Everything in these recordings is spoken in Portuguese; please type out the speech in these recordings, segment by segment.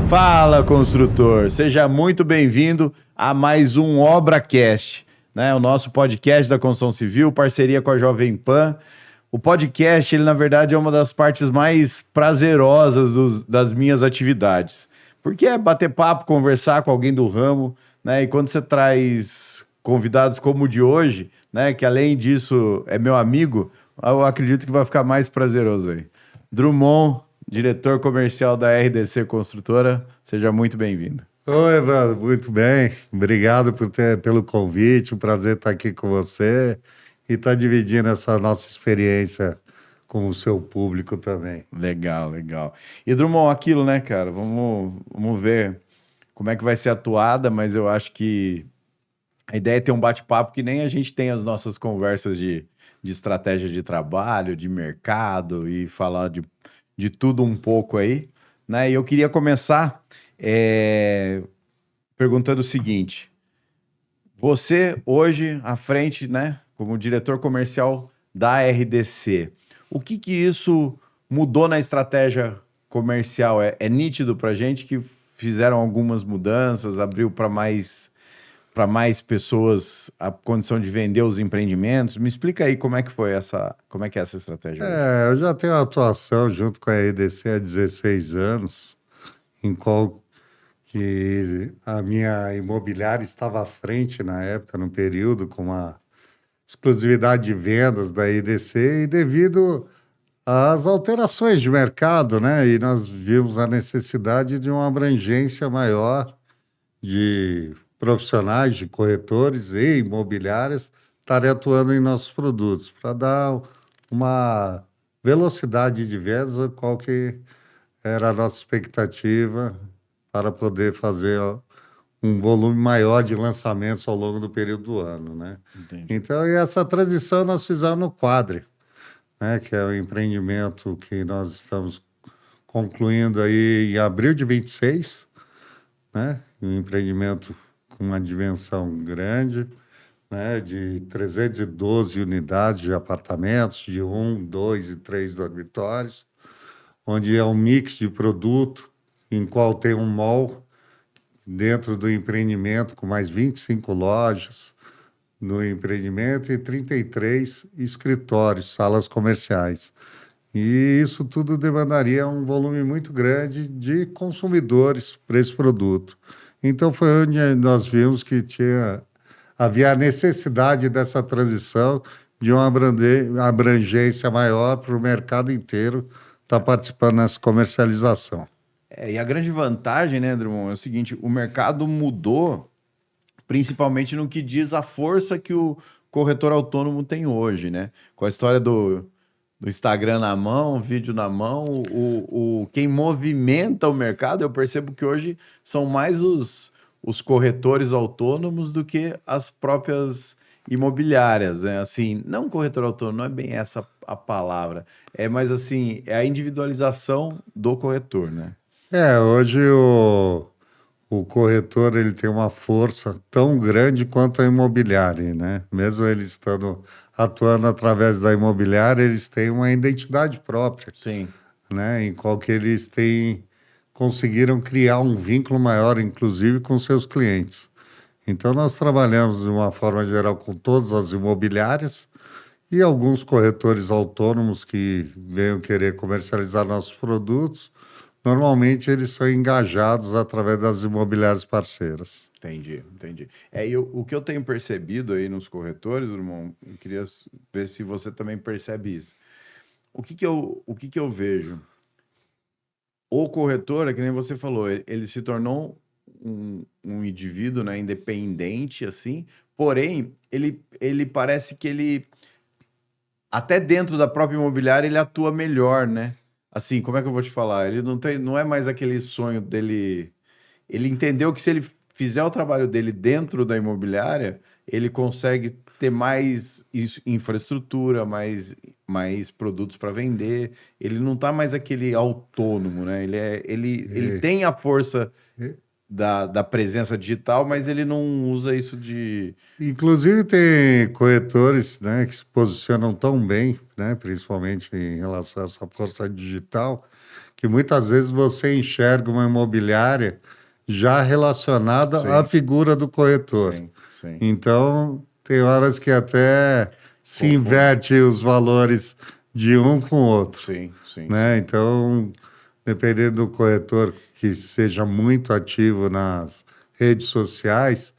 Fala, construtor! Seja muito bem-vindo a mais um ObraCast, né? O nosso podcast da construção civil, parceria com a Jovem Pan. O podcast, ele na verdade é uma das partes mais prazerosas das minhas atividades, porque é bater papo, conversar com alguém do ramo, né? E quando você traz convidados como o de hoje, né? Que além disso é meu amigo, eu acredito que vai ficar mais prazeroso aí. Drummond, diretor comercial da RDC Construtora, seja muito bem-vindo. Oi, Evandro, muito bem. Obrigado pelo convite, um prazer estar aqui com você e estar dividindo essa nossa experiência com o seu público também. Legal, legal. E Drummond, aquilo, né, cara? Vamos ver como é que vai ser atuada, mas eu acho que a ideia é ter um bate-papo que nem a gente tem as nossas conversas de estratégia de trabalho, de mercado e falar de tudo um pouco aí, né? E eu queria começar perguntando o seguinte: você hoje à frente, né, como diretor comercial da RDC, o que isso mudou na estratégia comercial? É nítido para a gente que fizeram algumas mudanças, abriu para mais pessoas a condição de vender os empreendimentos. Me explica aí como é que é essa estratégia hoje. Eu já tenho atuação junto com a RDC há 16 anos, em qual que a minha imobiliária estava à frente na época, no período, com uma exclusividade de vendas da RDC, e devido às alterações de mercado, né? E nós vimos a necessidade de uma abrangência maior de profissionais, de corretores e imobiliárias estarem atuando em nossos produtos, para dar uma velocidade de vendas, qual que era a nossa expectativa para poder fazer um volume maior de lançamentos ao longo do período do ano, né? Entendi. Então, e essa transição nós fizemos no Quadri, né? Que é o empreendimento que nós estamos concluindo aí em abril de 26, né? Um empreendimento com uma dimensão grande, né? De 312 unidades de apartamentos, de 1, 2 e 3 dormitórios, onde é um mix de produto, em qual tem um mall dentro do empreendimento, com mais 25 lojas no empreendimento e 33 escritórios, salas comerciais. E isso tudo demandaria um volume muito grande de consumidores para esse produto. Então foi onde nós vimos que havia a necessidade dessa transição de uma abrangência maior para o mercado inteiro estar participando nessa comercialização. E a grande vantagem, né, Drummond, é o seguinte: o mercado mudou, principalmente no que diz a força que o corretor autônomo tem hoje, né? Com a história do Instagram na mão, vídeo na mão, quem movimenta o mercado, eu percebo que hoje são mais os corretores autônomos do que as próprias imobiliárias, né? Assim, não corretor autônomo, não é bem essa a palavra, mas assim, é a individualização do corretor, né? Hoje o corretor ele tem uma força tão grande quanto a imobiliária, né? Mesmo eles atuando através da imobiliária, eles têm uma identidade própria. Sim. Né? Em qual que eles conseguiram criar um vínculo maior, inclusive, com seus clientes. Então, nós trabalhamos de uma forma geral com todas as imobiliárias e alguns corretores autônomos que venham querer comercializar nossos produtos. Normalmente, eles são engajados através das imobiliárias parceiras. Entendi. O que eu tenho percebido aí nos corretores, irmão, eu queria ver se você também percebe isso. O que eu vejo? O corretor, é que nem você falou, ele se tornou um indivíduo, né, independente, assim, porém, ele parece que ele, até dentro da própria imobiliária, ele atua melhor, né? Assim, como é que eu vou te falar? Ele não é mais aquele sonho dele. Ele entendeu que se ele fizer o trabalho dele dentro da imobiliária, ele consegue ter mais infraestrutura, mais produtos para vender. Ele não está mais aquele autônomo, né? Ele tem a força da presença digital, mas ele não usa isso de... Inclusive tem corretores, né, que se posicionam tão bem, né, principalmente em relação a essa força digital, que que muitas vezes você enxerga uma imobiliária já relacionada Sim. à figura do corretor. Sim, sim. Então, tem horas que até se Confunde. inverte os valores de um com o outro, Sim, sim. né? Então, dependendo do corretor que seja muito ativo nas redes sociais,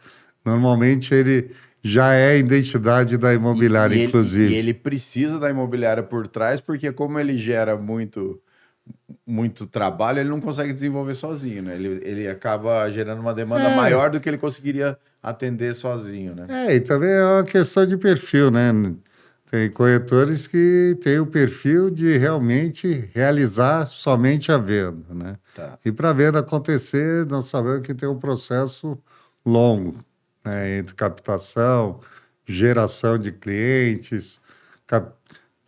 normalmente ele já é a identidade da imobiliária, inclusive. E ele precisa da imobiliária por trás, porque como ele gera muito trabalho, ele não consegue desenvolver sozinho, né? Ele acaba gerando uma demanda maior do que ele conseguiria atender sozinho, né? E também é uma questão de perfil, né? Tem corretores que têm o perfil de realmente realizar somente a venda, né? Tá. E para a venda acontecer, nós sabemos que tem um processo longo, né? Entre captação, geração de clientes,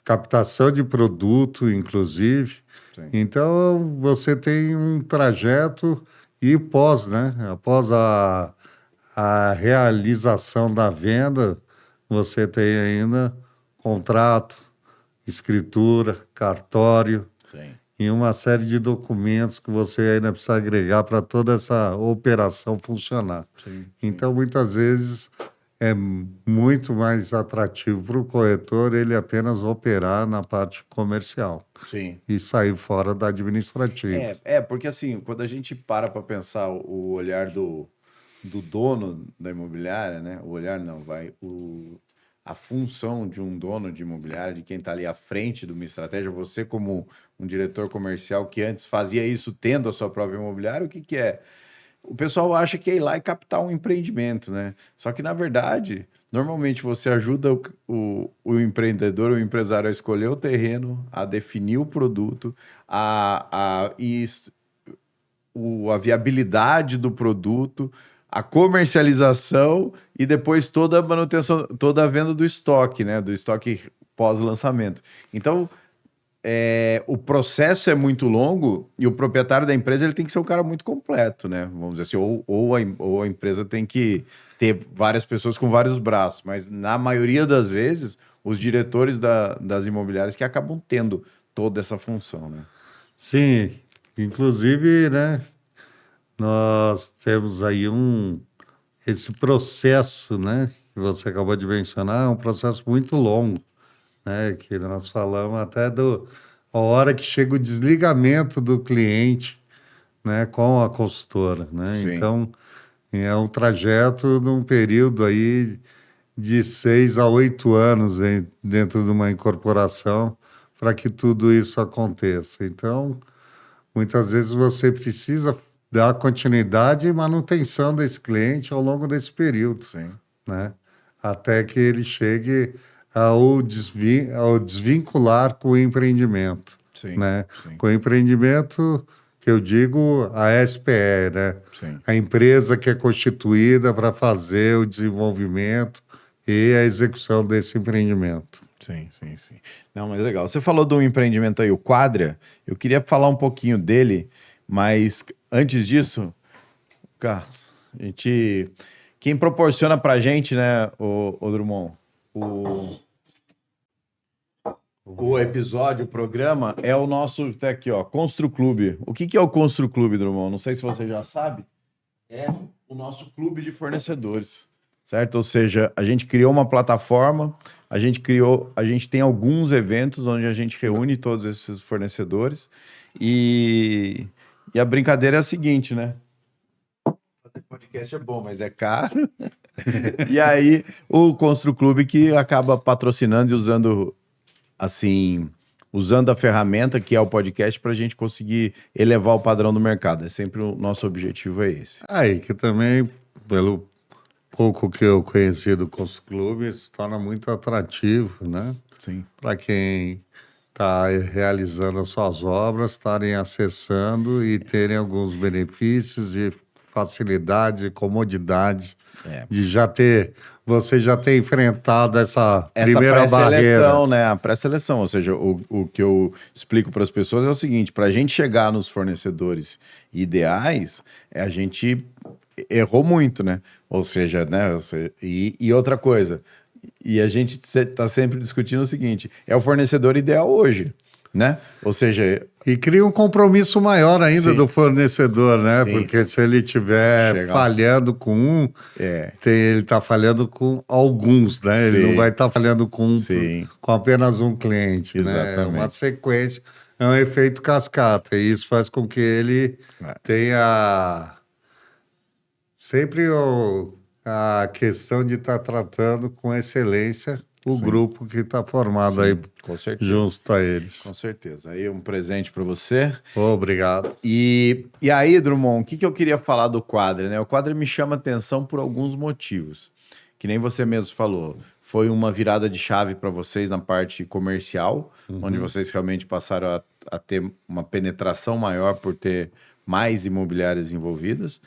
captação de produto, inclusive. Sim. Então, você tem um trajeto e pós, né? Após a realização da venda, você tem ainda contrato, escritura, cartório Sim. e uma série de documentos que você ainda precisa agregar para toda essa operação funcionar. Sim. Então, muitas vezes, é muito mais atrativo para o corretor ele apenas operar na parte comercial Sim. e sair fora da administrativa. Porque assim, quando a gente para pensar o olhar do dono da imobiliária, né? O olhar não, a função de um dono de imobiliária, de quem está ali à frente de uma estratégia, você como um diretor comercial que antes fazia isso tendo a sua própria imobiliária, o que que é? O pessoal acha que é ir lá e captar um empreendimento, né? Só que, na verdade, normalmente você ajuda o empreendedor, o empresário a escolher o terreno, a definir o produto, a viabilidade do produto, a comercialização e depois toda a manutenção, toda a venda do estoque, né? Do estoque pós-lançamento. Então, o processo é muito longo e o proprietário da empresa ele tem que ser um cara muito completo, né? Vamos dizer assim, ou a empresa tem que ter várias pessoas com vários braços, mas na maioria das vezes, os diretores das imobiliárias que acabam tendo toda essa função, né? Sim, inclusive, né, nós temos aí esse processo, né, que você acabou de mencionar, é um processo muito longo, né, que nós falamos até a hora que chega o desligamento do cliente, né, com a consultora, né? Sim. Então, é um trajeto de um período aí de 6 a 8 anos dentro de uma incorporação para que tudo isso aconteça. Então, muitas vezes você precisa dar continuidade e manutenção desse cliente ao longo desse período, Sim. né? Até que ele chegue ao desvincular com o empreendimento, Sim. né? Sim. Com o empreendimento, que eu digo a SPE, né? Sim. A empresa que é constituída para fazer o desenvolvimento e a execução desse empreendimento. Sim. Não, mas legal. Você falou de um empreendimento aí, o Quadria. Eu queria falar um pouquinho dele, mas antes disso, Carlos, quem proporciona pra gente, né, o Drummond, o episódio, o programa, é o nosso, tá aqui, ó, Constru Clube. O que é o Constru Clube, Drummond? Não sei se você já sabe. É o nosso clube de fornecedores, certo? Ou seja, a gente criou uma plataforma, a gente tem alguns eventos onde a gente reúne todos esses fornecedores e a brincadeira é a seguinte, né? Fazer podcast é bom, mas é caro. E aí o Constru Clube que acaba patrocinando e usando a ferramenta que é o podcast para a gente conseguir elevar o padrão do mercado. É sempre o nosso objetivo é esse. Aí que também, pelo pouco que eu conheci do Constru Clube, se torna muito atrativo, né? Sim. Para quem está realizando as suas obras, estarem acessando e terem alguns benefícios e facilidades e comodidades de você já ter enfrentado essa primeira barreira. Né? A pré-seleção, ou seja, o que eu explico para as pessoas é o seguinte: para a gente chegar nos fornecedores ideais, a gente errou muito, né? Ou seja, né? E outra coisa, e a gente está sempre discutindo o seguinte: é o fornecedor ideal hoje. né? Ou seja, E cria um compromisso maior ainda sim, do fornecedor, né? sim, Porque se ele estiver chegar, falhando com um, é, ele está falhando com alguns, né? Ele não vai sim, estar falhando sim, com apenas um cliente, né? É uma exatamente. sequência, é um efeito cascata, e isso faz com que ele É, tenha sempre a questão de estar tratando com excelência o sim, grupo que está formado aí sim, com certeza. junto a Com eles. certeza. Aí um presente para você. Obrigado. E aí, Drummond, o que eu queria falar do quadro, né? O quadro me chama atenção por alguns motivos. Que nem você mesmo falou. Foi uma virada de chave para vocês na parte comercial, onde Uhum. vocês realmente passaram a ter uma penetração maior por ter mais imobiliárias envolvidas.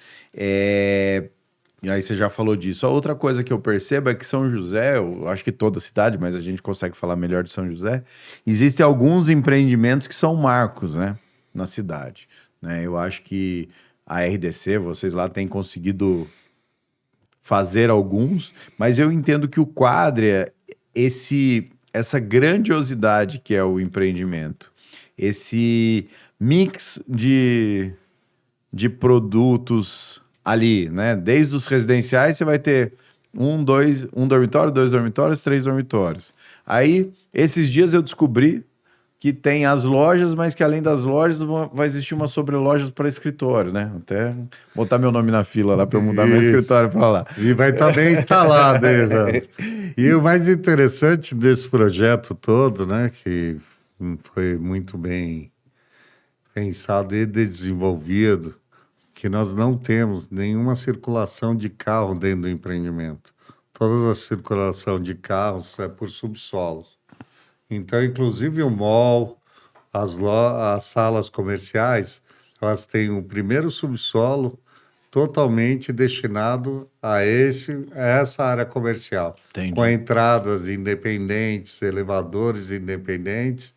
E aí você já falou disso. A outra coisa que eu percebo é que São José, eu acho que toda cidade, mas a gente consegue falar melhor de São José, existem alguns empreendimentos que são marcos, né, na cidade, né? Eu acho que a RDC, vocês lá têm conseguido fazer alguns, mas eu entendo que o Quadria, essa grandiosidade que é o empreendimento, esse mix de produtos ali, né? Desde os residenciais, você vai ter um dormitório, dois dormitórios, três dormitórios. Aí, esses dias eu descobri que tem as lojas, mas que além das lojas vai existir uma sobre-lojas para escritório, né? Até botar meu nome na fila lá para eu mudar meu Isso. escritório para lá. E vai estar bem instalado, hein, Evandro? E o mais interessante desse projeto todo, né, que foi muito bem pensado e desenvolvido, que nós não temos nenhuma circulação de carro dentro do empreendimento. Toda a circulação de carros é por subsolos. Então, inclusive o mall, as salas comerciais, elas têm o primeiro subsolo totalmente destinado a essa área comercial, com Entendi. entradas independentes, elevadores independentes,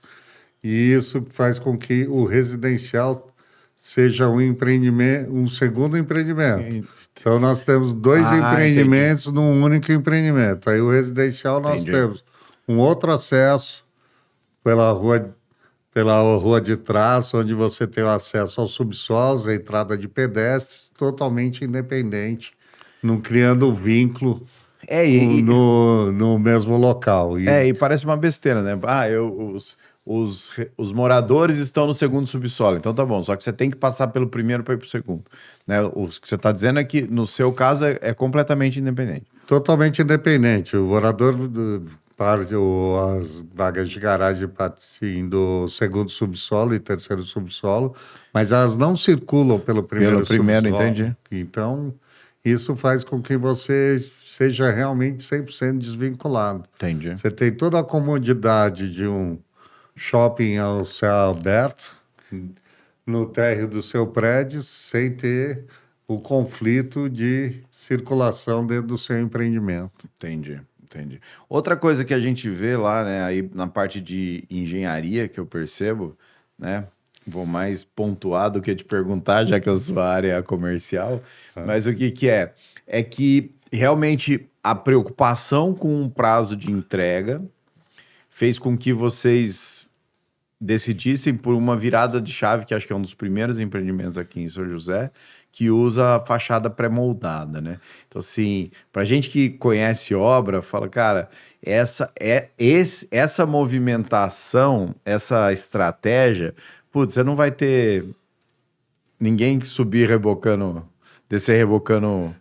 e isso faz com que o residencial seja um empreendimento, um segundo empreendimento. Então, nós temos dois Ah, entendi. empreendimentos num único empreendimento. Aí, o residencial, nós Entendi. temos um outro acesso pela rua de trás, onde você tem o acesso aos subsolos, a entrada de pedestres, totalmente independente, não criando vínculo É, e, no mesmo local. E e parece uma besteira, né? Os moradores estão no segundo subsolo, então tá bom. Só que você tem que passar pelo primeiro para ir pro segundo, né? O que você está dizendo é que no seu caso é completamente independente. totalmente independente. O morador parte as vagas de garagem partem do segundo subsolo e terceiro subsolo, mas elas não circulam pelo Pelo primeiro primeiro, subsolo. entendi. Então, isso faz com que você seja realmente 100% desvinculado. Entendi. Você tem toda a comodidade de um shopping ao céu aberto no térreo do seu prédio, sem ter o conflito de circulação dentro do seu empreendimento. Entendi, entendi. Outra coisa que a gente vê lá, né, aí na parte de engenharia que eu percebo, né, vou mais pontuar do que te perguntar, já que a sua área é a comercial, mas o que que é? É que realmente a preocupação com o prazo de entrega fez com que vocês decidissem por uma virada de chave, que acho que é um dos primeiros empreendimentos aqui em São José, que usa a fachada pré-moldada, né? Então, assim, pra gente que conhece obra, fala, cara, essa movimentação, essa estratégia, putz, você não vai ter ninguém que subir rebocando, descer rebocando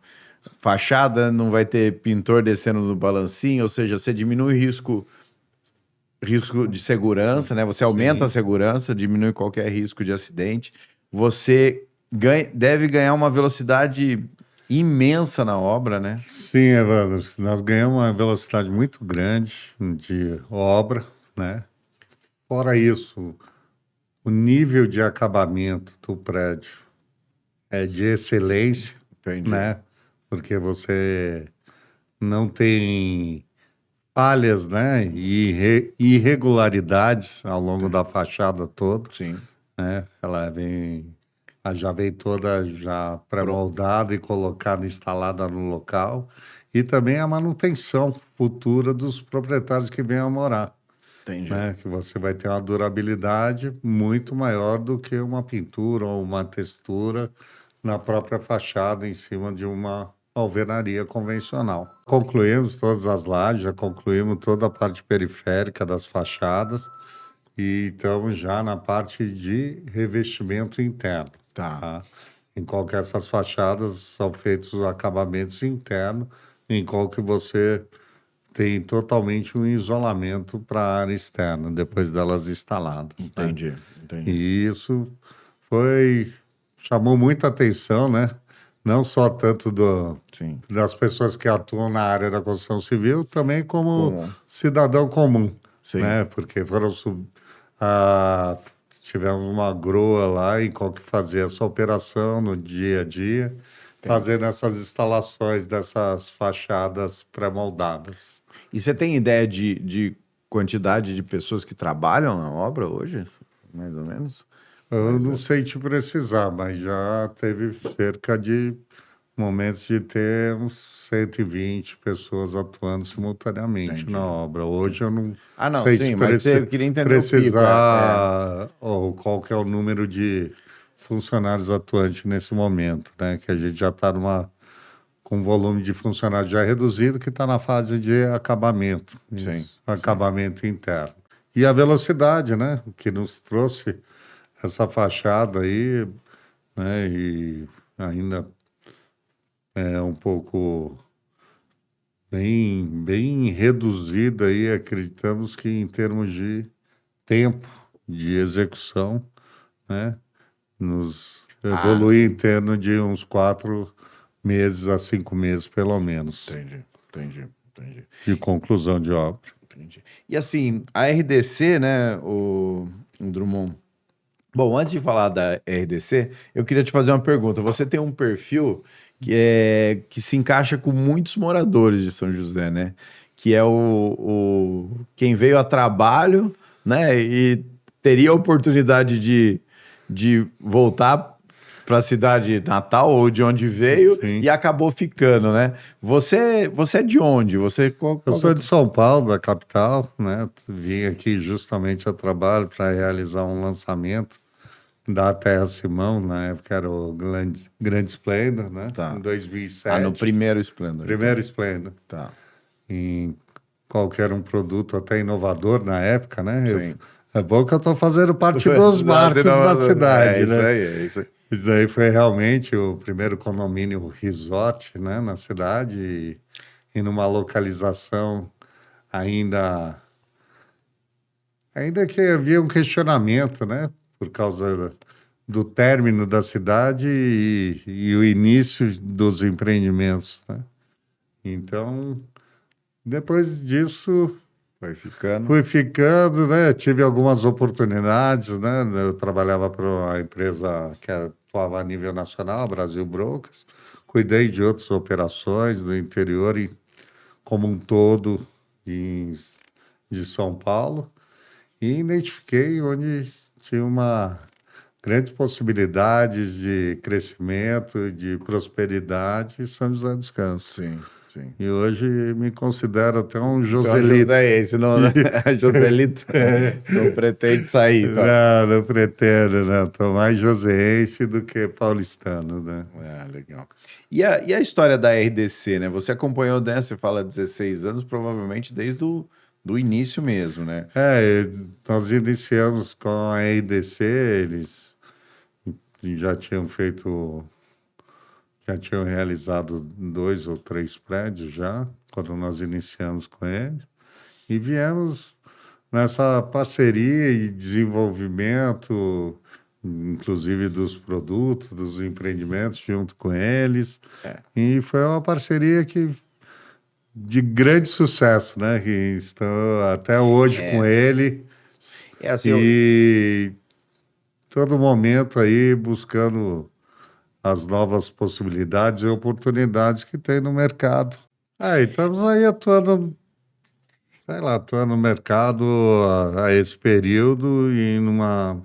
fachada, não vai ter pintor descendo no balancinho, ou seja, você diminui o risco de segurança, né? Você aumenta a Sim. segurança, diminui qualquer risco de acidente. Você deve ganhar uma velocidade imensa na obra, né? Sim, Evandro, nós ganhamos uma velocidade muito grande de obra, né? Fora isso, o nível de acabamento do prédio é de excelência, Entendi. né? Porque você não tem falhas, né? E irregularidades ao longo da fachada toda, Sim. né? Ela já vem toda já Pronto. pré-moldada e colocada, instalada no local. E também a manutenção futura dos proprietários que venham a morar. Entendi. né? Que você vai ter uma durabilidade muito maior do que uma pintura ou uma textura na própria fachada em cima de uma alvenaria convencional. Concluímos todas as lajes, já concluímos toda a parte periférica das fachadas e estamos já na parte de revestimento interno. Tá. Tá? Em qual que essas fachadas são feitos os acabamentos internos, em qual que você tem totalmente um isolamento para a área externa, depois delas instaladas. Né? Entendi. E isso chamou muita atenção, né? Não só tanto Sim. das pessoas que atuam na área da construção civil, também como Comum. cidadão comum, Sim. né? Porque tivemos uma grua lá em qual que fazia essa operação no dia a dia, fazendo essas instalações dessas fachadas pré-moldadas. E você tem ideia de quantidade de pessoas que trabalham na obra hoje? Mais ou menos? Eu não sei te precisar, mas já teve cerca de momentos de ter uns 120 pessoas atuando simultaneamente na obra. Hoje eu não sei sim, te mas eu queria entender precisar ou qual que é o número de funcionários atuantes nesse momento, né? Que a gente já está com um volume de funcionários já reduzido, que está na fase de acabamento, acabamento interno. E a velocidade, né? Que nos trouxe essa fachada aí, né? E ainda é um pouco bem reduzida aí, acreditamos que em termos de tempo de execução, né? Nos evolui em torno de uns 4 meses a 5 meses, pelo menos. Entendi. De conclusão de obra. Entendi. E assim, a RDC, né, o Drummond. Bom, antes de falar da RDC, eu queria te fazer uma pergunta. Você tem um perfil que se encaixa com muitos moradores de São José, né? Que é quem veio a trabalho, né? E teria a oportunidade de voltar para a cidade natal ou de onde veio. Sim. E acabou ficando, né? Você é de onde? Eu sou de São Paulo, da capital, né? Vim aqui justamente a trabalho para realizar um lançamento da Terra Simão, na época era o Grande Splendor, né? Tá. Em 2007. No primeiro Splendor. Primeiro Splendor. Tá. Em qualquer um produto até inovador na época, né? Sim. É bom que eu estou fazendo parte dos marcos da cidade, né? Isso aí. Isso daí foi realmente o primeiro condomínio resort, né, na cidade e numa localização ainda que havia um questionamento, né, por causa do término da cidade e o início dos empreendimentos, né? Então, depois disso fui ficando, né? Tive algumas oportunidades, né? Eu trabalhava para uma empresa que atuava a nível nacional, Brasil Brokers. Cuidei de outras operações no interior e como um todo de São Paulo e identifiquei onde tinha uma grandes possibilidades de crescimento, de prosperidade, São José dos Campos. Sim. E hoje me considero até um Joselito. Não, né? Joselito não pretende sair. Tá? Não pretendo, não. Estou mais joseense do que paulistano, né? Legal. E a história da RDC, né? Você acompanhou, né? Você fala 16 anos, provavelmente desde do início mesmo, né? Nós iniciamos com a RDC, eles já tinham realizado 2 ou 3 prédios já, quando nós iniciamos com eles, e viemos nessa parceria e desenvolvimento, inclusive dos produtos, dos empreendimentos, junto com eles, e foi uma parceria de grande sucesso, né, que estão até hoje com ele, e todo momento aí buscando as novas possibilidades e oportunidades que tem no mercado. Estamos aí atuando no mercado a esse período e numa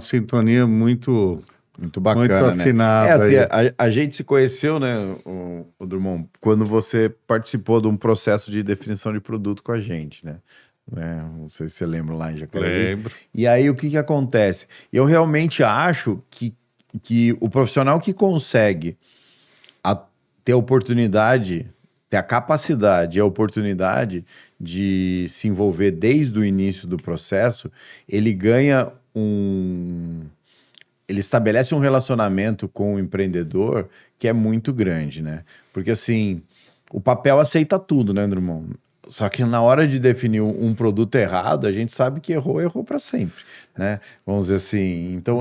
sintonia muito bacana, muito afinada. Né? A gente se conheceu, né, o Drummond, quando você participou de um processo de definição de produto com a gente, né? né? Não sei se você lembra lá em Jacareí. Lembro. E aí o que acontece? Eu realmente acho que o profissional que consegue ter a oportunidade, ter a capacidade e a oportunidade de se envolver desde o início do processo, ele ganha ele estabelece um relacionamento com o empreendedor que é muito grande, né? Porque assim, o papel aceita tudo, né, Drummond? Só que na hora de definir um produto errado, a gente sabe que errou para sempre, né? Vamos dizer assim. Então,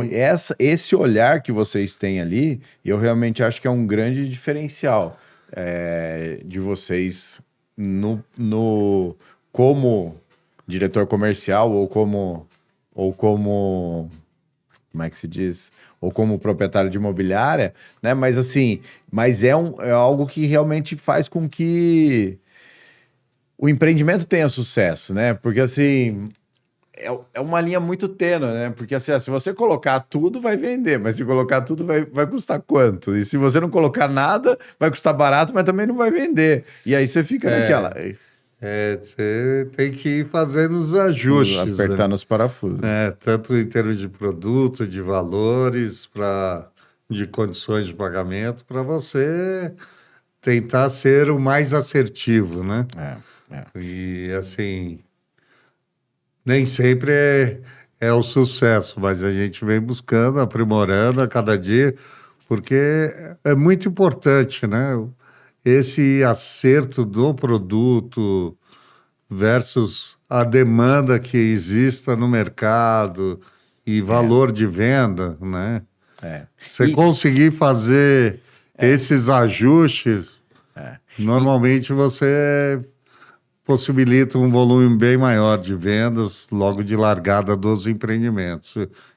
esse olhar que vocês têm ali, eu realmente acho que é um grande diferencial de vocês como diretor comercial ou como como é que se diz? Ou como proprietário de imobiliária, né? Mas assim, é algo que realmente faz com que o empreendimento tenha sucesso, né? Porque assim, é uma linha muito tênue, né? Porque assim, se você colocar tudo, vai vender, mas se colocar tudo, vai custar quanto? E se você não colocar nada, vai custar barato, mas também não vai vender. E aí você fica naquela. Você tem que ir fazendo os ajustes, Apertar né? nos parafusos. Tanto em termos de produto, de valores, de condições de pagamento, para você tentar ser o mais assertivo, né? E assim, nem sempre é o sucesso, mas a gente vem buscando, aprimorando a cada dia, porque é muito importante, né? Esse acerto do produto versus a demanda que exista no mercado e valor de venda, né? Você conseguir fazer esses ajustes, normalmente você possibilita um volume bem maior de vendas logo de largada dos empreendimentos.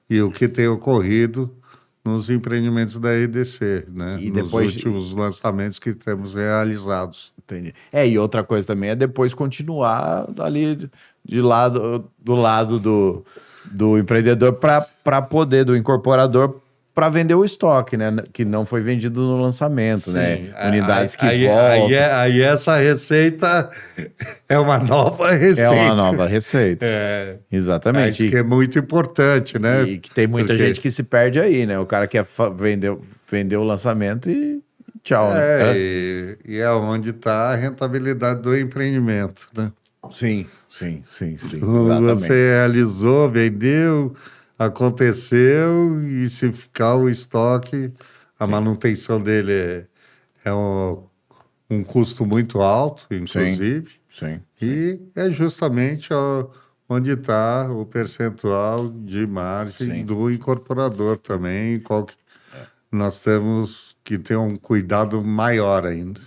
E o que tem ocorrido nos empreendimentos da EDC, né? E Nos depois últimos lançamentos que temos realizados. Entendi. E outra coisa também é depois continuar ali do lado do empreendedor para poder, do incorporador, para vender o estoque, né? Que não foi vendido no lançamento, né? Unidades que voltam. Aí essa receita é uma nova É receita. uma nova receita. Exatamente. Isso que é muito importante, né? E que tem muita gente que se perde aí, né? O cara quer vender o lançamento e tchau, né? E é onde está a rentabilidade do empreendimento, né? Sim. Você realizou, vendeu, aconteceu, e se ficar o estoque, a manutenção dele é um custo muito alto, inclusive. Sim. E é justamente onde está o percentual de margem do incorporador também, nós temos que ter um cuidado maior ainda.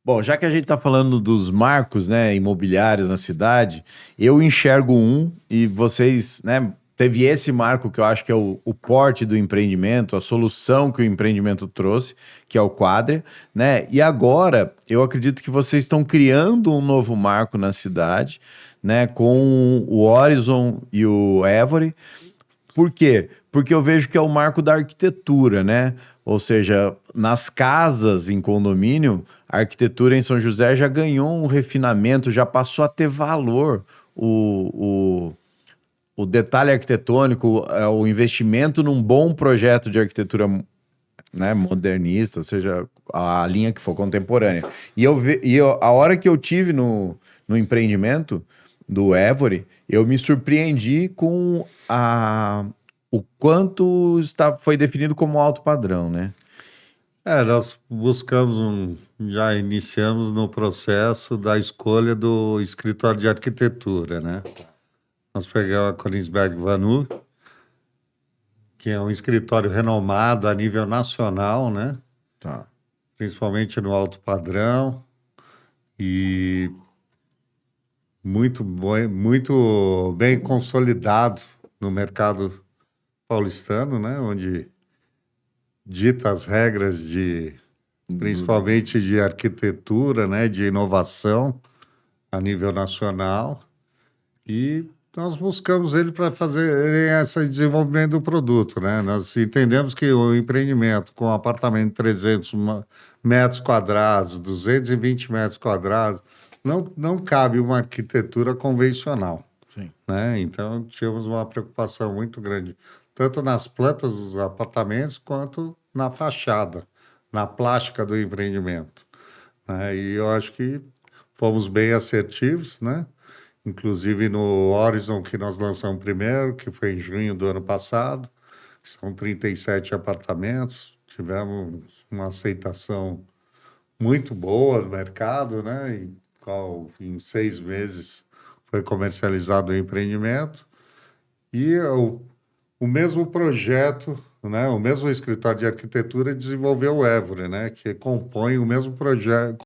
Bom, já que a gente está falando dos marcos, né, imobiliários na cidade, eu enxergo e vocês, né, teve esse marco que eu acho que é o porte do empreendimento, a solução que o empreendimento trouxe, que é o Quadria, né? E agora eu acredito que vocês estão criando um novo marco na cidade, né, com o Horizon e o Évore. Por quê? Porque eu vejo que é o marco da arquitetura, né? Ou seja, nas casas em condomínio, a arquitetura em São José já ganhou um refinamento, já passou a ter valor. O detalhe arquitetônico, o investimento num bom projeto de arquitetura, né, modernista, ou seja, a linha que for contemporânea. A hora que eu tive no empreendimento do Évore, eu me surpreendi com o quanto foi definido como alto padrão, né? Nós já iniciamos no processo da escolha do escritório de arquitetura, né? Nós pegamos a Koenigsberg Vanu, que é um escritório renomado a nível nacional, né? Tá. Principalmente no alto padrão e muito bem consolidado no mercado paulistano, né? Onde dita as regras principalmente de arquitetura, né? De inovação a nível nacional. E nós buscamos ele para fazer esse desenvolvimento do produto, né? Nós entendemos que o empreendimento com apartamento de 300 metros quadrados, 220 metros quadrados, não cabe uma arquitetura convencional. Sim. né? Então, tínhamos uma preocupação muito grande, tanto nas plantas dos apartamentos, quanto na fachada, na plástica do empreendimento, né? E eu acho que fomos bem assertivos, né? Inclusive no Horizon, que nós lançamos primeiro, que foi em junho do ano passado, que são 37 apartamentos, tivemos uma aceitação muito boa no mercado, né? Em 6 meses foi comercializado o empreendimento. E o mesmo projeto, né? O mesmo escritório de arquitetura desenvolveu o Évora, né? Que compõe o mesmo projeto,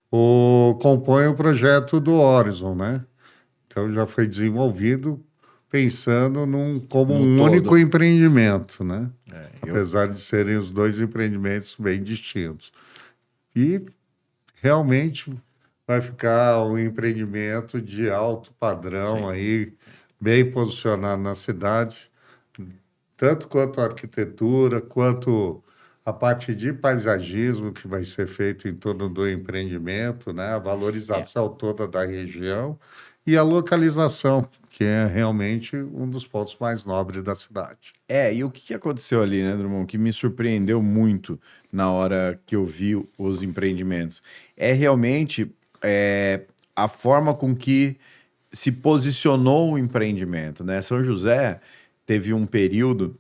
compõe o projeto do Horizon, né? Então já foi desenvolvido pensando como No um todo. único empreendimento, né? Eu, Apesar de serem os dois empreendimentos bem distintos. E realmente vai ficar um empreendimento de alto padrão sim. aí, bem posicionado na cidade, tanto quanto a arquitetura, quanto a parte de paisagismo que vai ser feito em torno do empreendimento, né? A É. valorização toda da região e a localização, que é realmente um dos pontos mais nobres da cidade. E o que que aconteceu ali, né, Drummond, que me surpreendeu muito na hora que eu vi os empreendimentos? É realmente a forma com que se posicionou o empreendimento, né? São José teve um período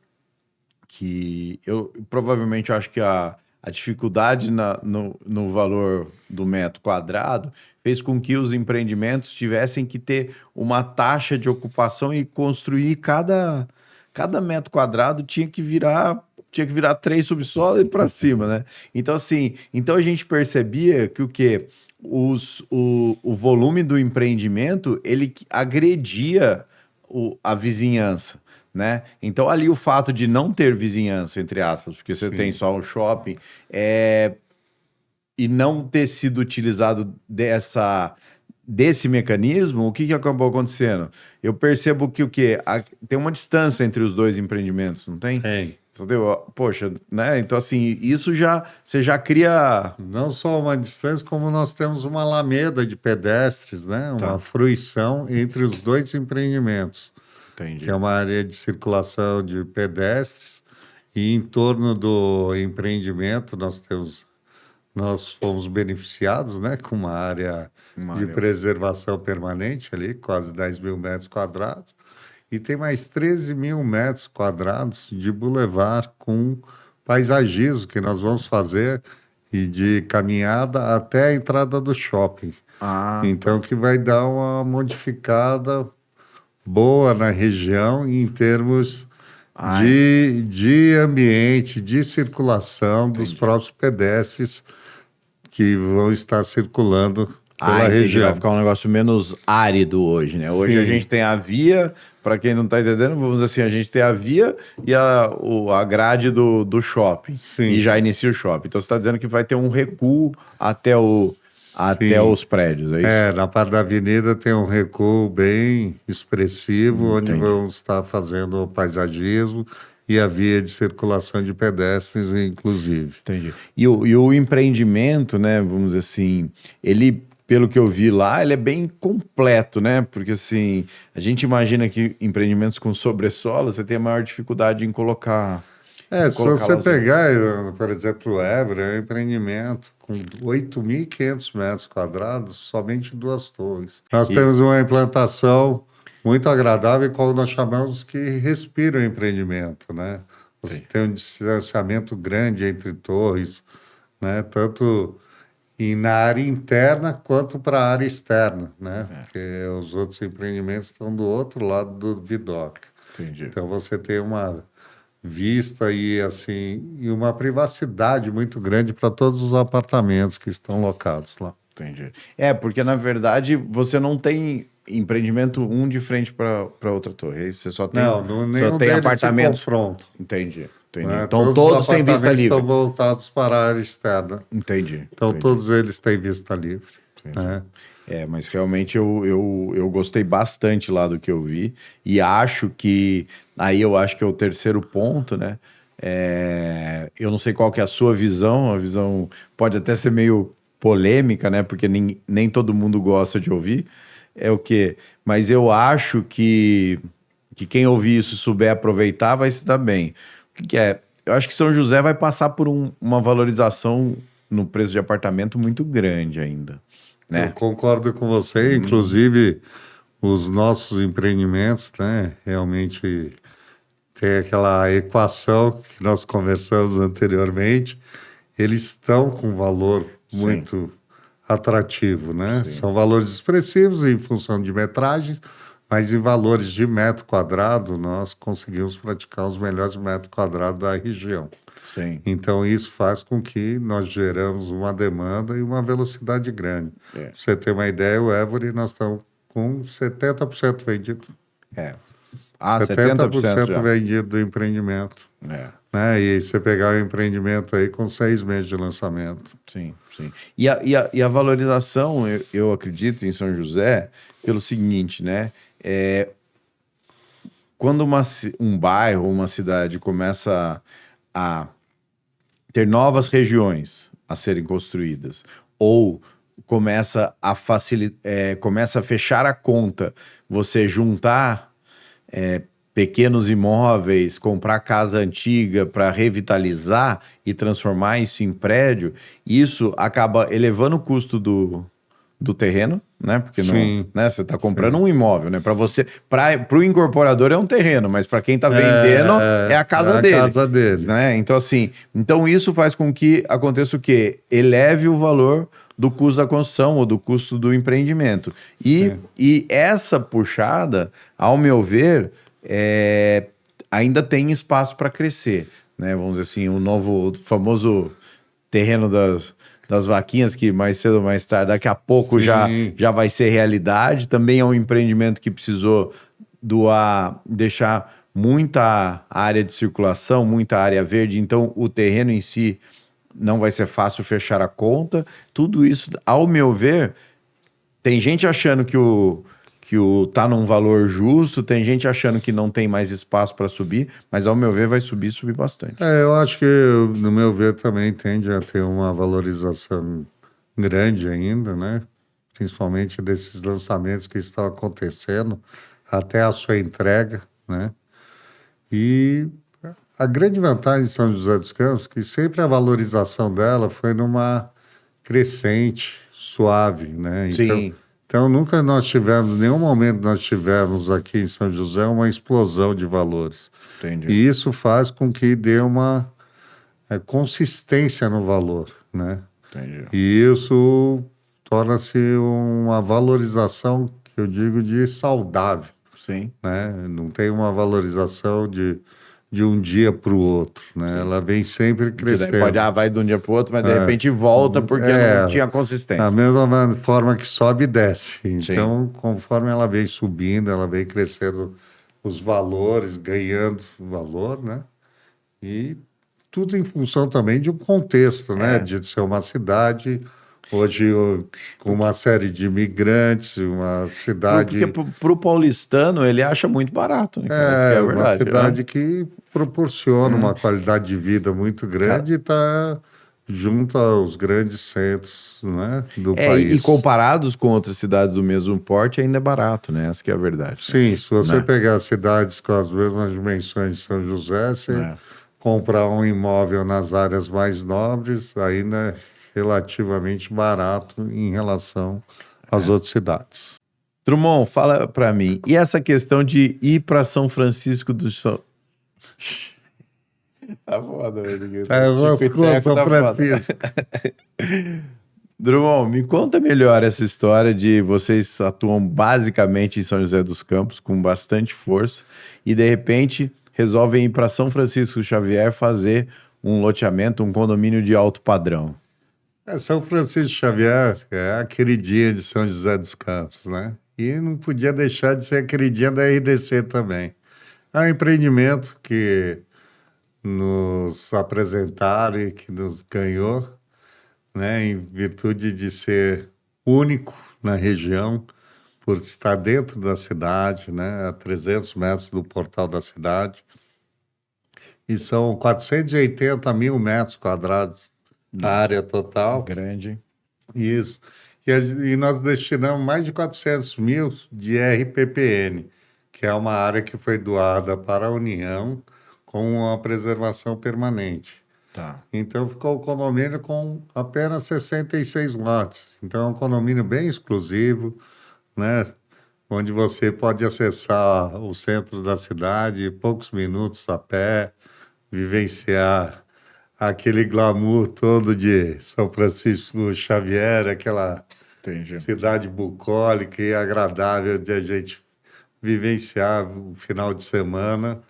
que eu provavelmente acho que a dificuldade no valor do metro quadrado fez com que os empreendimentos tivessem que ter uma taxa de ocupação e construir cada metro quadrado tinha que virar 3 subsolos e para cima, né? Então, assim, então a gente percebia que o quê? O volume do empreendimento, ele agredia a vizinhança, né? Então, ali o fato de não ter vizinhança, entre aspas, porque você tem Sim, só um shopping, e não ter sido utilizado desse mecanismo, o que que acabou acontecendo? Eu percebo que o quê? Tem uma distância entre os dois empreendimentos, não tem? tem. Entendeu? Poxa, né? Então, assim, você já cria. Não só uma distância, como nós temos uma alameda de pedestres, né? Uma Tá, fruição entre os dois empreendimentos, que é entendi. uma área de circulação de pedestres, e em torno do empreendimento nós fomos beneficiados, né? Com uma área de Mário. preservação permanente ali, quase 10 mil metros quadrados, e tem mais 13 mil metros quadrados de bulevar com paisagismo que nós vamos fazer e de caminhada até a entrada do shopping. Ah, Então, que vai dar uma modificada boa na região em termos ai, de ambiente, de circulação dos entendi. próprios pedestres que vão estar circulando Ah, pela entendi. Vai região. ficar um negócio menos árido hoje, né? Hoje a Sim, gente tem a via, para quem não tá entendendo, vamos dizer assim, a gente tem a via e a grade do shopping. E sim, já inicia o shopping. Então você está dizendo que vai ter um recuo até sim. os prédios, é isso? Na parte da avenida tem um recuo bem expressivo, onde Entendi. vão estar fazendo o paisagismo e a via de circulação de pedestres, inclusive. Entendi. E o empreendimento, né, vamos dizer assim, ele, pelo que eu vi lá, ele é bem completo, né? Porque assim, a gente imagina que empreendimentos com sobresolo, você tem a maior dificuldade em Se colocar você lá os... pegar, por exemplo, o Évora, é um empreendimento com 8.500 metros quadrados, somente 2 torres. Nós E, temos uma implantação muito agradável, como nós chamamos que respira o empreendimento, né? Você Sim. tem um distanciamento grande entre torres, né? Tanto na área interna quanto para a área externa, né? É, Porque os outros empreendimentos estão do outro lado do Vidoc. entendi. Então você tem uma vista e assim e uma privacidade muito grande para todos os apartamentos que estão locados lá. Entendi. Porque na verdade você não tem empreendimento um de frente para outra torre. Aí você só tem, Não, só nenhum tem deles se apartamentos. confronta, Entendi, entendi. né? Então Todos os todos têm vista apartamentos livre. estão voltados para a área externa. Entendi, Então entendi, todos eles têm vista livre, entendi. né? Mas realmente eu gostei bastante lá do que eu vi e acho que aí eu acho que é o terceiro ponto, né? Eu não sei qual que é a visão pode até ser meio polêmica, né? Porque nem todo mundo gosta de ouvir. é o quê? Mas eu acho que quem ouvir isso e souber aproveitar vai se dar bem. O que é? Eu acho que São José vai passar por uma valorização no preço de apartamento muito grande ainda, Eu né? concordo com você, inclusive os nossos empreendimentos, né, realmente tem aquela equação que nós conversamos anteriormente, eles estão com valor muito atrativo, né? Sim. São valores expressivos em função de metragens, mas em valores de metro quadrado, nós conseguimos praticar os melhores metros quadrados da região. Sim. Então, isso faz com que nós geramos uma demanda e uma velocidade grande. É. Pra você ter uma ideia, o Évora, nós estamos com 70% vendido. É. Ah, 70% 70% já. vendido do empreendimento. É. Né? E você pegar o empreendimento aí com 6 meses de lançamento. Sim, sim. E a valorização, eu acredito, em São José, pelo seguinte, né? Quando um bairro, uma cidade começa a ter novas regiões a serem construídas, ou começa a fechar a conta, você juntar pequenos imóveis, comprar casa antiga para revitalizar e transformar isso em prédio, isso acaba elevando o custo do terreno, né? Porque não, Sim. né? Você está comprando um imóvel, né? Para o incorporador é um terreno, mas para quem está vendendo é a casa dele. A casa dele. Né? Então, assim, isso faz com que aconteça o quê? Eleve o valor do custo da construção ou do custo do empreendimento. E essa puxada, ao meu ver, ainda tem espaço para crescer, né? Vamos dizer assim, o famoso terreno das vaquinhas, que mais cedo ou mais tarde, daqui a pouco já vai ser realidade. Também é um empreendimento que precisou deixar muita área de circulação, muita área verde, então o terreno em si não vai ser fácil fechar a conta. Tudo isso, ao meu ver, tem gente achando que tá num valor justo, tem gente achando que não tem mais espaço para subir, mas ao meu ver vai subir bastante. Eu acho que, no meu ver, também tende a ter uma valorização grande ainda, né? Principalmente desses lançamentos que estão acontecendo, até a sua entrega, né? E a grande vantagem de São José dos Campos, que sempre a valorização dela foi numa crescente, suave, né? Sim. Então, nunca nós tivemos, nenhum momento nós tivemos aqui em São José uma explosão de valores. Entendi. E isso faz com que dê uma consistência no valor, né? Entendi. E isso torna-se uma valorização, que eu digo, de saudável. Sim. Né? Não tem uma valorização de um dia para o outro, né? Sim. Ela vem sempre crescendo. Vai de um dia para o outro, mas de repente volta porque não tinha consistência. Da mesma forma que sobe e desce. Então, conforme ela vem subindo, ela vem crescendo os valores, ganhando valor, né? E tudo em função também de um contexto, né? De ser uma cidade hoje com uma série de imigrantes, uma cidade... Porque para o paulistano ele acha muito barato, né? É uma cidade que proporciona uma qualidade de vida muito grande e está junto aos grandes centros, né, do país. E comparados com outras cidades do mesmo porte, ainda é barato, né? Essa que é a verdade. Sim, né? se você pegar cidades com as mesmas dimensões de São José, você comprar um imóvel nas áreas mais nobres, ainda é relativamente barato em relação às outras cidades. Drummond, fala para mim, e essa questão de ir para São Francisco do São... Tá foda, velho. São Francisco. Drummond, me conta melhor essa história de vocês atuam basicamente em São José dos Campos, com bastante força, e de repente resolvem ir para São Francisco Xavier fazer um loteamento, um condomínio de alto padrão. São Francisco Xavier é a queridinha de São José dos Campos, né? E não podia deixar de ser a queridinha da RDC também. É um empreendimento que nos apresentaram e que nos ganhou, né? Em virtude de ser único na região, por estar dentro da cidade, né? A 300 metros do portal da cidade. E são 480 mil metros quadrados a área total. Grande. Isso. E nós destinamos mais de 400 mil de RPPN, que é uma área que foi doada para a União com a preservação permanente. Tá. Então ficou o condomínio com apenas 66 lotes. Então é um condomínio bem exclusivo, né? Onde você pode acessar o centro da cidade em poucos minutos a pé, vivenciar aquele glamour todo de São Francisco Xavier, aquela Entendi. cidade bucólica e agradável de a gente vivenciar o final de semana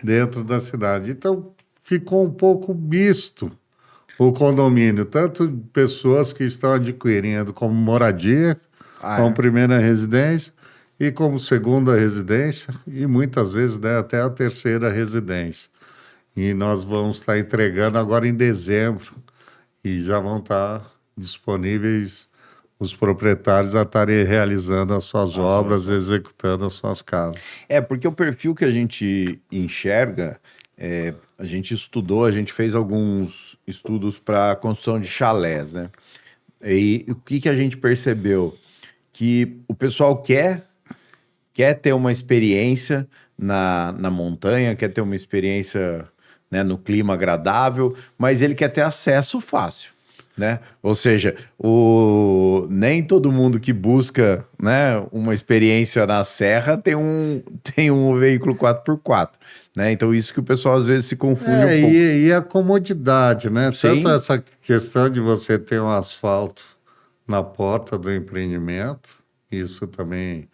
dentro da cidade. Então, ficou um pouco misto o condomínio, tanto pessoas que estão adquirindo como moradia, como primeira residência, e como segunda residência, e muitas vezes, né, até a terceira residência. E nós vamos estar entregando agora em dezembro, e já vão estar disponíveis os proprietários a estarem realizando as suas obras, executando as suas casas. Porque o perfil que a gente enxerga, a gente estudou, a gente fez alguns estudos para construção de chalés, né? E o que a gente percebeu? Que o pessoal quer ter uma experiência na montanha, quer ter uma experiência, né, no clima agradável, mas ele quer ter acesso fácil, né? Ou seja, nem todo mundo que busca, né, uma experiência na serra tem um veículo 4x4, né? Então isso que o pessoal às vezes se confunde um pouco. E a comodidade, né? Sim. Tanto essa questão de você ter um asfalto na porta do empreendimento, isso também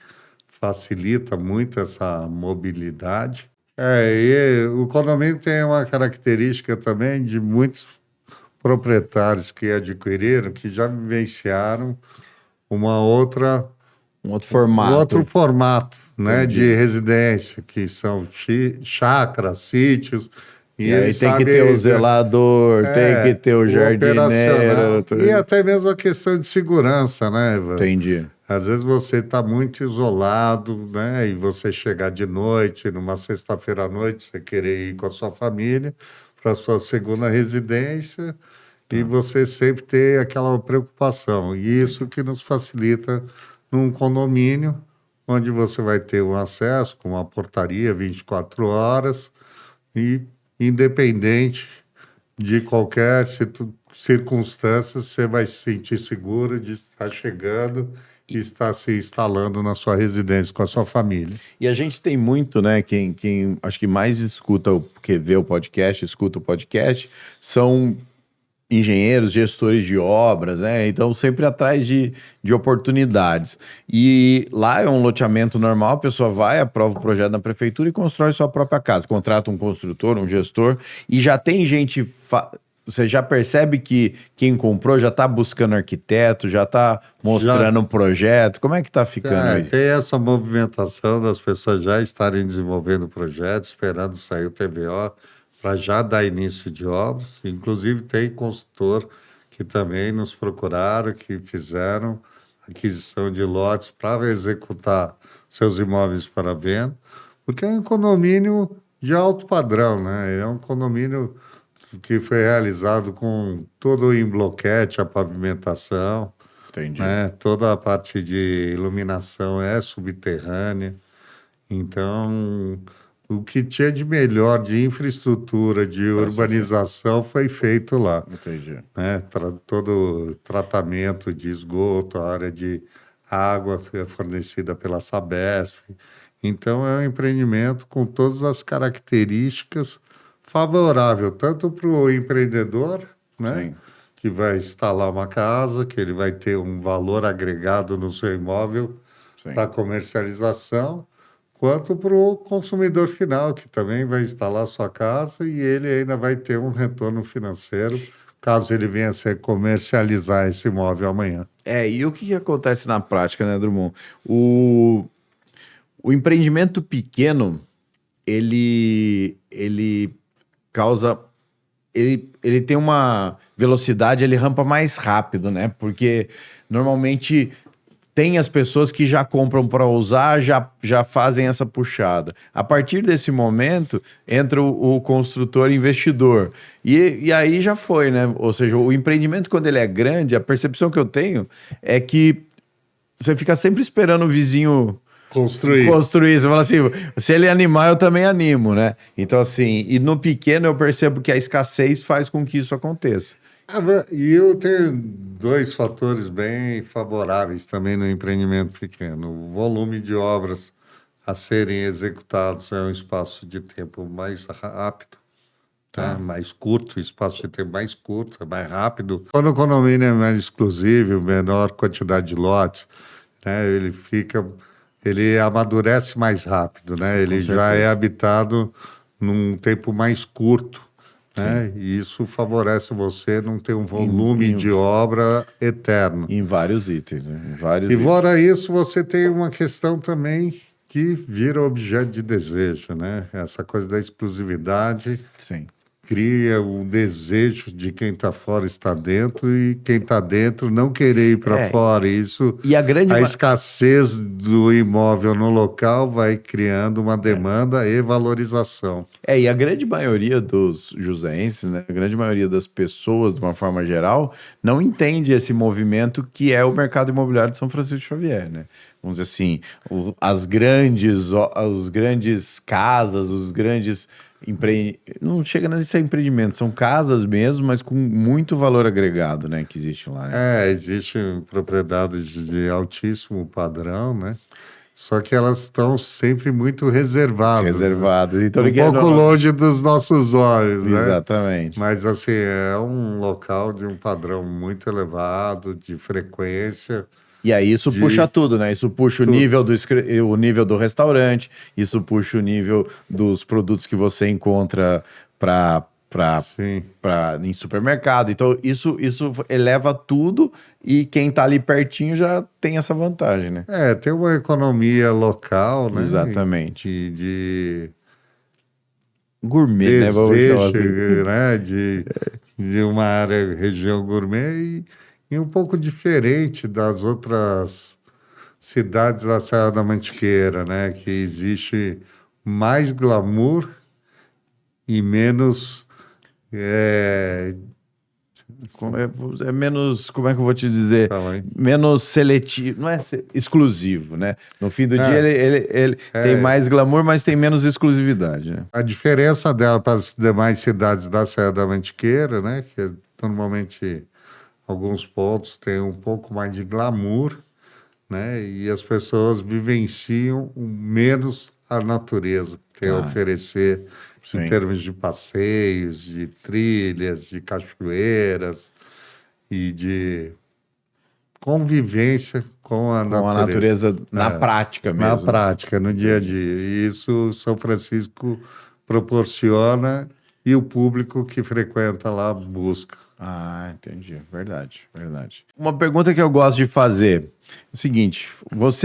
facilita muito essa mobilidade. E o condomínio tem uma característica também de muitos proprietários que adquiriram, que já vivenciaram um outro formato, né, de residência, que são chácaras, sítios. E aí tem que ter o zelador, tem que ter o jardineiro. E até mesmo a questão de segurança, né, Ivan? Entendi. Às vezes você está muito isolado, né? E você chegar de noite, numa sexta-feira à noite, você querer ir com a sua família para a sua segunda residência, e você sempre ter aquela preocupação. E isso que nos facilita num condomínio, onde você vai ter um acesso com uma portaria 24 horas, e independente de qualquer circunstância, você vai se sentir seguro de estar chegando e estar se instalando na sua residência com a sua família. E a gente tem muito, né, quem acho que mais escuta, que vê o podcast, escuta o podcast, são engenheiros, gestores de obras, né? Então, sempre atrás de oportunidades. E lá é um loteamento normal, a pessoa vai, aprova o projeto na prefeitura e constrói sua própria casa. Contrata um construtor, um gestor, e já tem gente... Você já percebe que quem comprou já está buscando arquiteto, já está mostrando um projeto? Como é que está ficando aí? Tem essa movimentação das pessoas já estarem desenvolvendo projetos, esperando sair o TBO, para já dar início de obras. Inclusive tem consultor que também nos procuraram, que fizeram aquisição de lotes para executar seus imóveis para venda, porque é um condomínio de alto padrão, né? É um condomínio que foi realizado com todo em bloquete, a pavimentação. Entendi. Né? Toda a parte de iluminação é subterrânea. Então, o que tinha de melhor de infraestrutura, de urbanização, foi feito lá. Entendi. Né? Todo tratamento de esgoto, a área de água é fornecida pela Sabesp. Então, é um empreendimento com todas as características favorável, tanto para o empreendedor, né? Sim. Que vai instalar uma casa, que ele vai ter um valor agregado no seu imóvel para comercialização, quanto para o consumidor final, que também vai instalar sua casa e ele ainda vai ter um retorno financeiro, caso ele venha a comercializar esse imóvel amanhã. E o que acontece na prática, né, Drummond? O empreendimento pequeno, ele causa... Ele tem uma velocidade, ele rampa mais rápido, né? Porque normalmente tem as pessoas que já compram para usar, já fazem essa puxada. A partir desse momento, entra o construtor investidor. E aí já foi, né? Ou seja, o empreendimento, quando ele é grande, a percepção que eu tenho é que você fica sempre esperando o vizinho construir. Você fala assim, se ele animar, eu também animo, né? Então, assim, e no pequeno eu percebo que a escassez faz com que isso aconteça. E eu tenho dois fatores bem favoráveis também no empreendimento pequeno. O volume de obras a serem executados é um espaço de tempo mais rápido, tá? Mais curto, espaço de tempo mais curto, é mais rápido. Quando o condomínio é mais exclusivo, menor quantidade de lotes, né? Ele amadurece mais rápido, né? Ele já é habitado num tempo mais curto. Né? E isso favorece você não ter um volume de obra eterno. Em vários itens. Né? E fora isso, você tem uma questão também que vira objeto de desejo, né? Essa coisa da exclusividade cria o desejo de quem está fora estar dentro e quem está dentro não querer ir para fora. Isso, a escassez do imóvel no local vai criando uma demanda e valorização. E a grande maioria dos joseenses, né, a grande maioria das pessoas, de uma forma geral, não entende esse movimento que é o mercado imobiliário de São Francisco Xavier, né? Vamos dizer assim, as grandes casas, os grandes não chega a ser empreendimento, são casas mesmo, mas com muito valor agregado, né, que existe lá. Né? Existem propriedades de altíssimo padrão, né? Só que elas estão sempre muito reservadas. Então, um pouco longe dos nossos olhos, né? Exatamente. Mas, assim, é um local de um padrão muito elevado, de frequência. E aí isso puxa tudo, né? Isso puxa o nível do restaurante, isso puxa o nível dos produtos que você encontra em supermercado. Então, isso eleva tudo e quem tá ali pertinho já tem essa vantagem, né? Tem uma economia local, né? Exatamente. De gourmet, desejo, né? De uma área, região gourmet e um pouco diferente das outras cidades da Serra da Mantiqueira, né? Que existe mais glamour e menos... menos, como é que eu vou te dizer? Menos seletivo, não é exclusivo, né? No fim do dia ele tem mais glamour, mas tem menos exclusividade. Né? A diferença dela para as demais cidades da Serra da Mantiqueira, né? Que normalmente alguns pontos têm um pouco mais de glamour, né? E as pessoas vivenciam menos a natureza que tem a oferecer. Em termos de passeios, de trilhas, de cachoeiras e de convivência com a natureza. Com a natureza na prática mesmo. Na prática, no dia a dia. E isso São Francisco proporciona e o público que frequenta lá busca. Entendi. Verdade. Uma pergunta que eu gosto de fazer é o seguinte: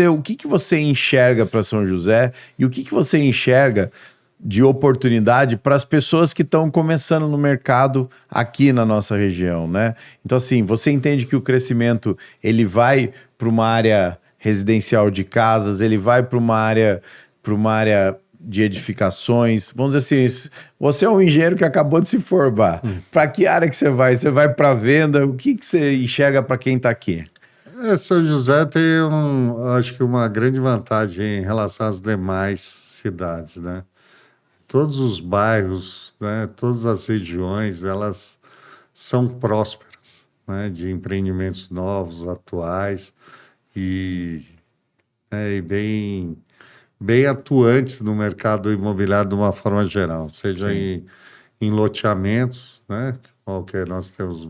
o que você enxerga para São José e o que você enxerga de oportunidade para as pessoas que estão começando no mercado aqui na nossa região, né? Então, assim, você entende que o crescimento ele vai para uma área residencial de casas, ele vai para uma área de edificações. Vamos dizer assim, você é um engenheiro que acabou de se formar. Para que área que você vai? Você vai para venda? O que você enxerga para quem está aqui? São José tem, acho que uma grande vantagem em relação às demais cidades, né? Todos os bairros, né, todas as regiões, elas são prósperas, né, de empreendimentos novos, atuais e bem atuantes no mercado imobiliário de uma forma geral, seja em loteamentos, né, porque nós temos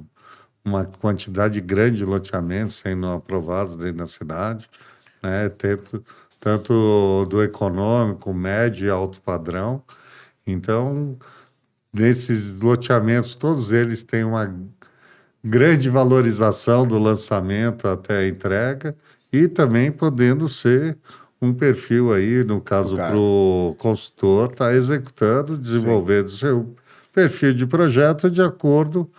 uma quantidade grande de loteamentos sendo aprovados dentro da cidade, né, tanto do econômico, médio e alto padrão. Então, nesses loteamentos, todos eles têm uma grande valorização do lançamento até a entrega e também podendo ser um perfil aí, no caso, para o consultor, estar executando, desenvolvendo seu perfil de projeto de acordo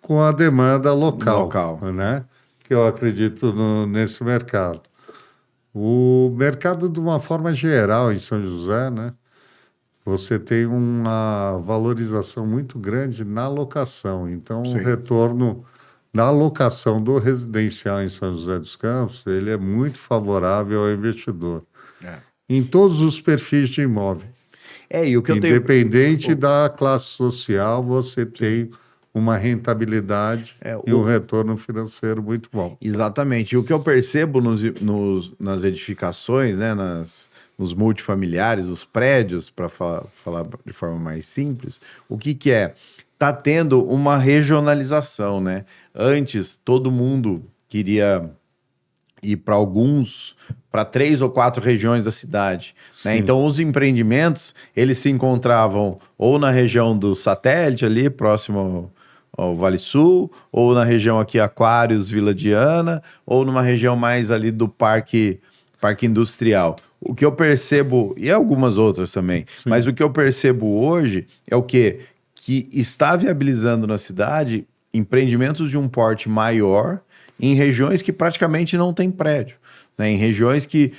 com a demanda local. Né? Que eu acredito nesse mercado. O mercado, de uma forma geral, em São José, né? Você tem uma valorização muito grande na locação. Então, o Sim. retorno da locação do residencial em São José dos Campos, ele é muito favorável ao investidor, É. em todos os perfis de imóvel. E o que eu tenho. Independente da classe social, você tem uma rentabilidade e um retorno financeiro muito bom. Exatamente. E o que eu percebo nas edificações, né, nos multifamiliares, os prédios, para falar de forma mais simples, o que que é? Tá tendo uma regionalização, né? Antes, todo mundo queria ir para 3 ou 4 regiões da cidade, né? Sim. Então, os empreendimentos, eles se encontravam ou na região do satélite ali, próximo ao Vale Sul, ou na região aqui Aquários, Vila Diana, ou numa região mais ali do Parque Industrial. O que eu percebo, e algumas outras também, Sim. mas o que eu percebo hoje é o quê? Que está viabilizando na cidade empreendimentos de um porte maior em regiões que praticamente não tem prédio, né? Em regiões que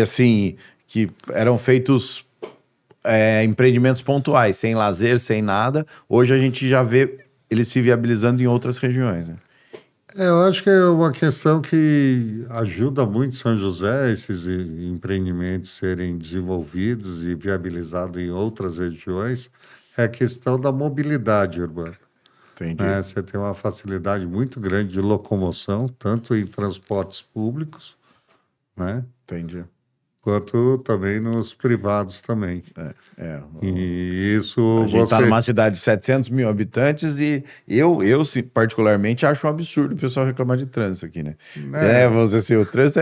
assim, que eram feitos empreendimentos pontuais, sem lazer, sem nada. Hoje a gente já vê eles se viabilizando em outras regiões, né? Eu acho que é uma questão que ajuda muito São José, esses empreendimentos serem desenvolvidos e viabilizados em outras regiões, é a questão da mobilidade urbana. Entendi. Né? Você tem uma facilidade muito grande de locomoção, tanto em transportes públicos, né? Entendi. Quanto também nos privados também. E isso A gente está numa cidade de 700 mil habitantes e eu particularmente acho um absurdo o pessoal reclamar de trânsito aqui, né? Vamos dizer assim, o trânsito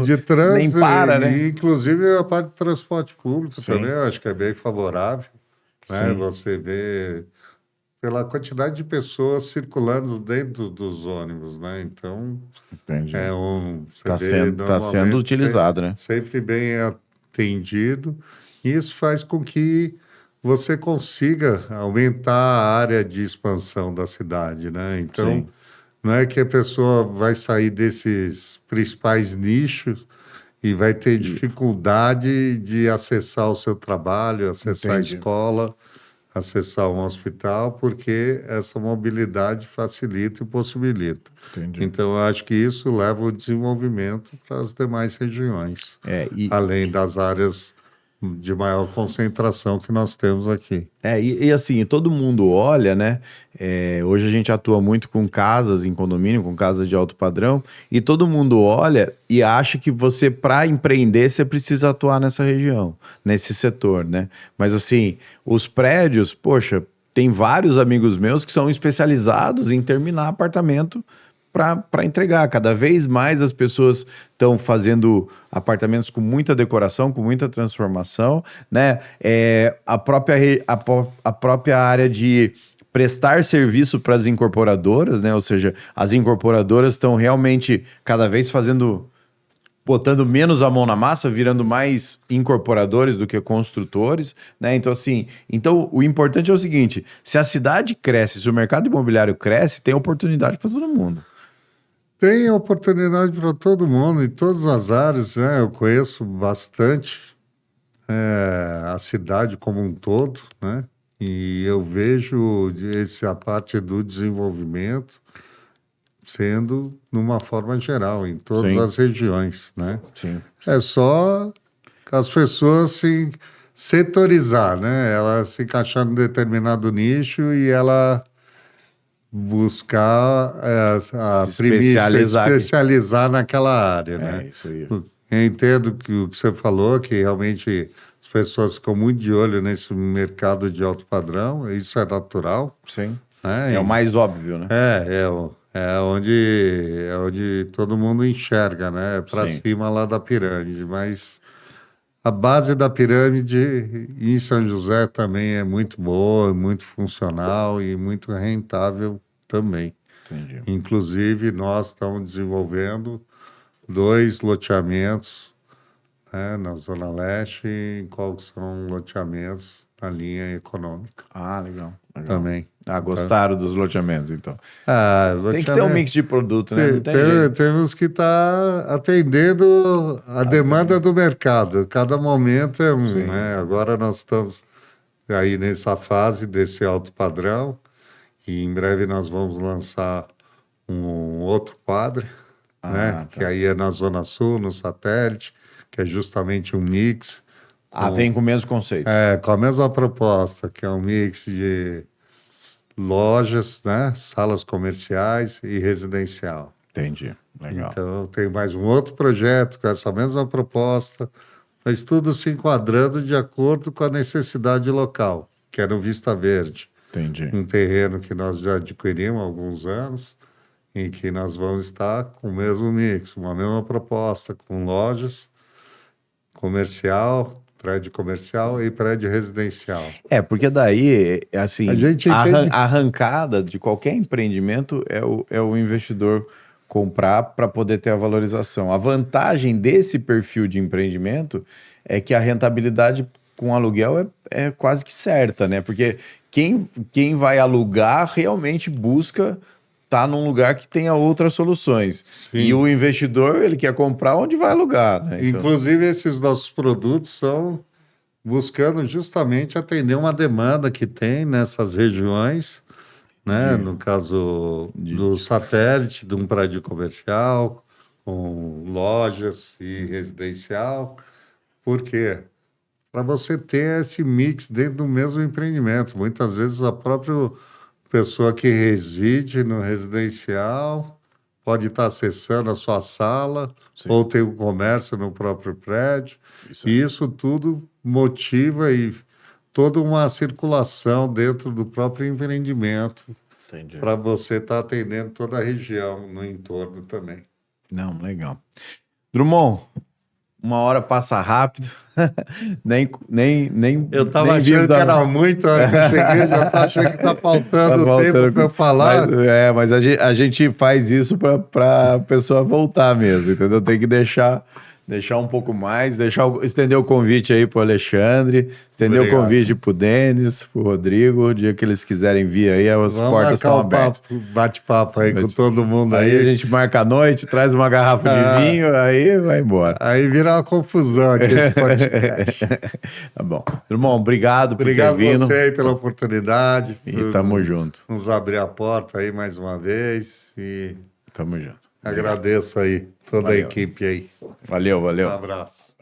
de trânsito, nem para, né? Inclusive a parte de transporte público Sim. também, eu acho que é bem favorável, né? Sim. Você vê pela quantidade de pessoas circulando dentro dos ônibus, né? Então, Entendi. Está sendo utilizado, né? Sempre bem atendido. Isso faz com que você consiga aumentar a área de expansão da cidade, né? Então, Sim. não é que a pessoa vai sair desses principais nichos e vai ter dificuldade de acessar o seu trabalho, acessar Entendi. a escola, acessar um hospital, porque essa mobilidade facilita e possibilita. Entendi. Então, eu acho que isso leva o desenvolvimento para as demais regiões, além das áreas de maior concentração que nós temos aqui. Assim, todo mundo olha, né? Hoje a gente atua muito com casas em condomínio, com casas de alto padrão, e todo mundo olha e acha que você, para empreender, você precisa atuar nessa região, nesse setor, né? Mas assim, os prédios, poxa, tem vários amigos meus que são especializados em terminar apartamento para entregar. Cada vez mais as pessoas estão fazendo apartamentos com muita decoração, com muita transformação, né? A própria área de prestar serviço para as incorporadoras, né? Ou seja, as incorporadoras estão realmente cada vez botando menos a mão na massa, virando mais incorporadores do que construtores, né? Então, assim, o importante é o seguinte: se a cidade cresce, se o mercado imobiliário cresce, tem oportunidade para todo mundo. Tem oportunidade para todo mundo, em todas as áreas, né? Eu conheço bastante a cidade como um todo, né? E eu vejo a parte do desenvolvimento sendo numa forma geral, em todas Sim. as regiões, né? Sim. É só as pessoas se setorizar, né? Ela se encaixar num determinado nicho e ela buscar especializar naquela área, né? Isso aí. Eu entendo que o que você falou, que realmente as pessoas ficam muito de olho nesse mercado de alto padrão, isso é natural. Sim. Né? É o mais óbvio, né? É onde todo mundo enxerga, né? Para Sim. cima lá da pirâmide, mas a base da pirâmide em São José também é muito boa, muito funcional e muito rentável também. Entendi. Inclusive, nós estamos desenvolvendo 2 loteamentos, né, na Zona Leste, qual são loteamentos na linha econômica Ah, legal. também. Ah, gostaram dos loteamentos, então. Ah, Tem que ter um mix de produto, né? Não tem jeito. Temos que estar atendendo a demanda do mercado. Cada momento é Sim. né? Agora nós estamos aí nessa fase desse alto padrão e em breve nós vamos lançar um outro quadro, né? Tá. Que aí é na Zona Sul, no Satélite, que é justamente um mix. Vem com o mesmo conceito. Com a mesma proposta, que é um mix de lojas, né? Salas comerciais e residencial. Entendi. Legal. Então, tem mais um outro projeto com essa mesma proposta, mas tudo se enquadrando de acordo com a necessidade local, que é no Vista Verde. Entendi. Um terreno que nós já adquirimos há alguns anos, em que nós vamos estar com o mesmo mix, uma mesma proposta, com lojas, comercial, prédio comercial e prédio residencial. Porque daí, assim, A gente a entende- arrancada de qualquer empreendimento é o investidor comprar para poder ter a valorização. A vantagem desse perfil de empreendimento é que a rentabilidade com aluguel é quase que certa, né? Porque quem vai alugar realmente busca estar num lugar que tenha outras soluções. Sim. E o investidor, ele quer comprar onde vai alugar, né? Então, Inclusive, esses nossos produtos são buscando justamente atender uma demanda que tem nessas regiões, né? No caso do Satélite, de um prédio comercial, com lojas e residencial. Por quê? Para você ter esse mix dentro do mesmo empreendimento. Muitas vezes a própria pessoa que reside no residencial pode estar acessando a sua sala, Sim. ou tem um comércio no próprio prédio. E isso tudo motiva e toda uma circulação dentro do próprio empreendimento entendi. para você estar atendendo toda a região no entorno também. Não, legal. Drummond, uma hora passa rápido. nem Eu estava nem achando vimos que era muito, a hora que eu cheguei, já estava achando que está faltando tempo para eu falar. Mas a gente faz isso para a pessoa voltar mesmo, entendeu? Tem que deixar um pouco mais, estender o convite aí para o Alexandre, estender Obrigado. o convite para o Denis, para o Rodrigo, o dia que eles quiserem vir aí, as portas estão abertas. Bate-papo aí com todo mundo aí. Aí a gente marca a noite, traz uma garrafa de vinho, aí vai embora. Aí vira uma confusão aqui esse podcast. Tá bom. Irmão, obrigado por Obrigado ter vindo. você aí pela oportunidade. E tamo junto. Nos abrir a porta aí mais uma vez. E Tamo junto. agradeço aí toda a Valeu. equipe aí. Valeu. Um abraço.